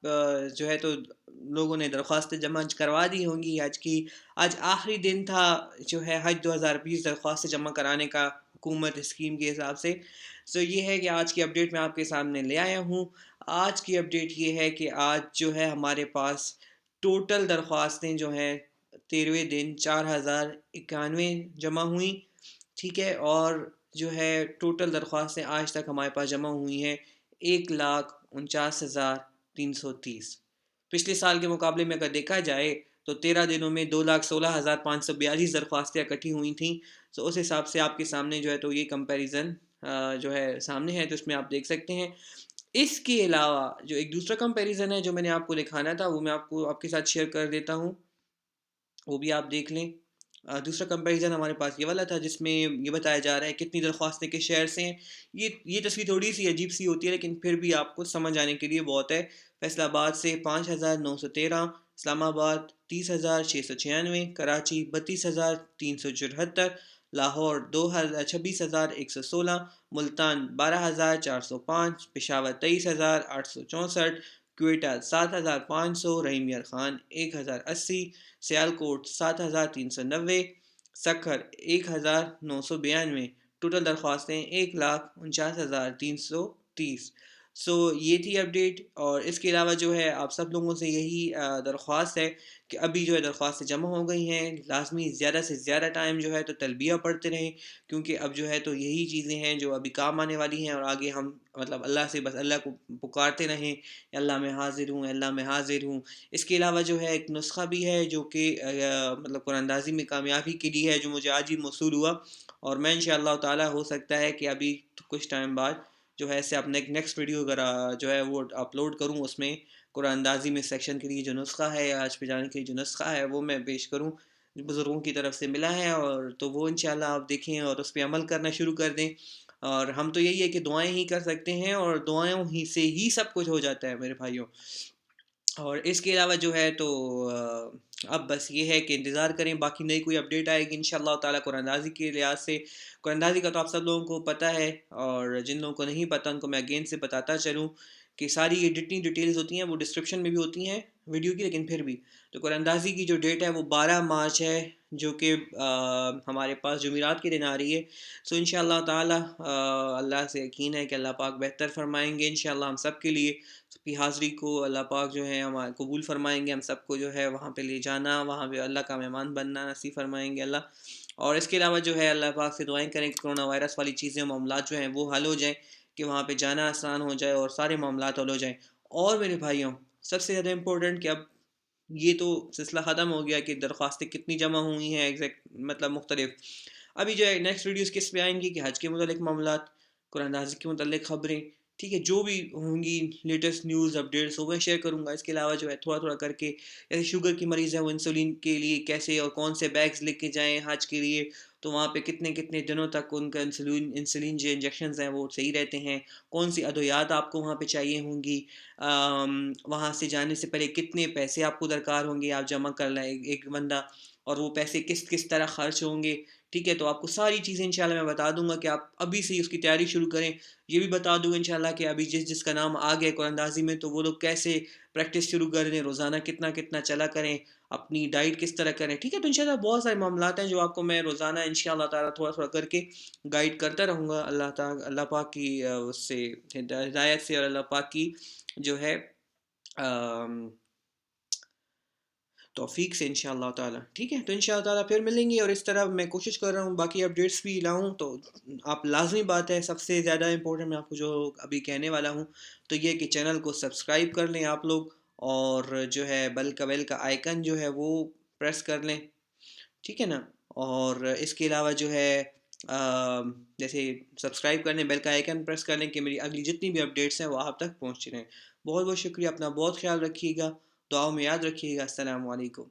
جو ہے تو لوگوں نے درخواستیں جمع کروا دی ہوں گی. آج آخری دن تھا جو ہے حج 2020 درخواستیں جمع کرانے کا حکومت اسکیم کے حساب سے. یہ ہے کہ آج کی اپڈیٹ میں آپ کے سامنے لے آیا ہوں. آج کی اپڈیٹ یہ ہے کہ آج جو ہے ہمارے پاس ٹوٹل درخواستیں جو ہیں 13ویں دن 4091 جمع ہوئیں. ٹھیک ہے, اور جو ہے ٹوٹل درخواستیں آج تک ہمارے پاس جمع ہوئی ہیں 1,49,330. پچھلے سال کے مقابلے میں اگر دیکھا جائے تو 13 دنوں میں 2,16,542 درخواستیں اکٹھی ہوئی تھیں. اس حساب سے آپ کے سامنے جو ہے تو یہ کمپیریزن جو ہے سامنے ہے, تو اس میں آپ دیکھ سکتے ہیں. اس کے علاوہ جو ایک دوسرا کمپیریزن ہے جو میں نے آپ کو دکھانا تھا وہ میں آپ کے ساتھ شیئر کر دیتا ہوں, وہ بھی آپ دیکھ لیں. دوسرا کمپیریزن ہمارے پاس یہ والا تھا جس میں یہ بتایا جا رہا ہے کتنی درخواستیں کس شہر سے ہیں. یہ تصویر تھوڑی سی عجیب سی ہوتی ہے لیکن پھر بھی آپ کو سمجھ آنے کے لیے بہت ہے. فیصل آباد سے 5,913, اسلام آباد 30,696, کراچی 32,374, لاہور 26,116, ملتان 12,405, پشاور 23,864, کوئٹہ 7,500, رحیم یار خان 1,080, سیالکوٹ 7,390, سکھر 1,992. ٹوٹل درخواستیں 1,49,330. یہ تھی اپڈیٹ. اور اس کے علاوہ جو ہے آپ سب لوگوں سے یہی درخواست ہے کہ ابھی جو ہے درخواستیں جمع ہو گئی ہیں, لازمی زیادہ سے زیادہ ٹائم جو ہے تو تلبیہ پڑھتے رہیں, کیونکہ اب جو ہے تو یہی چیزیں ہیں جو ابھی کام آنے والی ہیں, اور آگے ہم مطلب اللہ سے بس اللہ کو پکارتے رہیں, اللہ میں حاضر ہوں, اللہ میں حاضر ہوں. اس کے علاوہ جو ہے ایک نسخہ بھی ہے جو کہ مطلب قرآن اندازی میں کامیابی کے لیے ہے, جو مجھے آج ہی موصول ہوا, اور میں انشاءاللہ تعالی ہو سکتا ہے کہ ابھی کچھ ٹائم بعد جو ہے اسے اپنے نیکسٹ ویڈیو اگر جو ہے وہ اپلوڈ کروں, اس میں قرآن اندازی میں سیکشن کے لیے جو نسخہ ہے, آج پہ جانے کے لیے جو نسخہ ہے وہ میں پیش کروں, بزرگوں کی طرف سے ملا ہے. اور تو وہ انشاءاللہ آپ دیکھیں اور اس پہ عمل کرنا شروع کر دیں. اور ہم تو یہی ہے کہ دعائیں ہی کر سکتے ہیں, اور دعائیں ہی سے ہی سب کچھ ہو جاتا ہے میرے بھائیوں. اور اس کے علاوہ جو ہے تو اب بس یہ ہے کہ انتظار کریں, باقی نئی کوئی اپڈیٹ آئے گی انشاءاللہ تعالیٰ قرآن اندازی کے لحاظ سے. قرآن اندازی کا تو آپ سب لوگوں کو پتہ ہے, اور جن لوگوں کو نہیں پتہ ان کو میں اگین سے بتاتا چلوں کہ ساری یہ جتنی ڈیٹیلز ہوتی ہیں وہ ڈسکرپشن میں بھی ہوتی ہیں ویڈیو کی, لیکن پھر بھی تو قرآن اندازی کی جو ڈیٹ ہے وہ 12 مارچ ہے, جو کہ ہمارے پاس جمعرات کے دن آ رہی ہے. انشاءاللہ تعالیٰ اللہ سے یقین ہے کہ اللہ پاک بہتر فرمائیں گے انشاءاللہ ہم سب کے لیے. سب کی حاضری کو اللہ پاک جو ہے ہمارے قبول فرمائیں گے, ہم سب کو جو ہے وہاں پہ لے جانا, وہاں پہ اللہ کا مہمان بننا نصیب فرمائیں گے اللہ. اور اس کے علاوہ جو ہے اللہ پاک سے دعائیں کریں کہ کرونا وائرس والی چیزیں معاملات جو ہیں وہ حل ہو جائیں, کہ وہاں پہ جانا آسان ہو جائے اور سارے معاملات حل ہو جائیں. اور میرے بھائیوں سب سے زیادہ امپورٹنٹ کہ اب یہ تو سلسلہ ختم ہو گیا کہ درخواستیں کتنی جمع ہوئی ہیں ایگزیکٹ مطلب مختلف. ابھی جو ہے نیکسٹ ویڈیوز کس پہ آئیں گی کہ حج کے متعلق معاملات, قرآن اندازی کے متعلق خبریں, ٹھیک ہے, جو بھی ہوں گی لیٹسٹ نیوز اپڈیٹس وہ میں شیئر کروں گا. اس کے علاوہ جو ہے تھوڑا تھوڑا کر کے جیسے شوگر کی مریض ہیں وہ انسولین کے لیے کیسے اور کون سے بیگز لے کے جائیں حج کے لیے, تو وہاں پہ کتنے کتنے دنوں تک ان کا انسولین جو انجیکشنز ہیں وہ صحیح رہتے ہیں, کون سی ادویات آپ کو وہاں پہ چاہیے ہوں گی, وہاں سے جانے سے پہلے کتنے پیسے آپ کو درکار ہوں گے آپ جمع کر لیں ایک بندہ, اور وہ پیسے کس طرح خرچ ہوں گے. ٹھیک ہے, تو آپ کو ساری چیزیں انشاءاللہ میں بتا دوں گا کہ آپ ابھی سے اس کی تیاری شروع کریں. یہ بھی بتا دوں گا انشاءاللہ کہ ابھی جس کا نام آ گیا قرآن اندازی میں تو وہ لوگ کیسے پریکٹس شروع کر دیں, روزانہ کتنا چلا کریں, اپنی ڈائٹ کس طرح کریں. ٹھیک ہے, تو انشاءاللہ بہت سارے معاملات ہیں جو آپ کو میں روزانہ انشاءاللہ تعالیٰ تھوڑا تھوڑا کر کے گائیڈ کرتا رہوں گا. اللہ پاک کی اس سے ہدایت سے اور اللہ پاک کی جو ہے توفیق سے انشاءاللہ تعالیٰ. ٹھیک ہے, تو انشاءاللہ تعالیٰ پھر ملیں گے, اور اس طرح میں کوشش کر رہا ہوں باقی اپڈیٹس بھی لاؤں. تو آپ لازمی بات ہے سب سے زیادہ امپورٹنٹ میں آپ کو جو ابھی کہنے والا ہوں تو یہ کہ چینل کو سبسکرائب کر لیں آپ لوگ, اور جو ہے بیل کا آئیکن جو ہے وہ پریس کر لیں. ٹھیک ہے نا, اور اس کے علاوہ جو ہے جیسے سبسکرائب کرنے بیل کا آئیکن پریس کر لیں کہ میری اگلی جتنی بھی اپڈیٹس ہیں وہ آپ تک پہنچ رہیں. بہت بہت شکریہ, اپنا بہت خیال رکھیے گا, دعاؤں میں یاد رکھیے گا. السلام علیکم.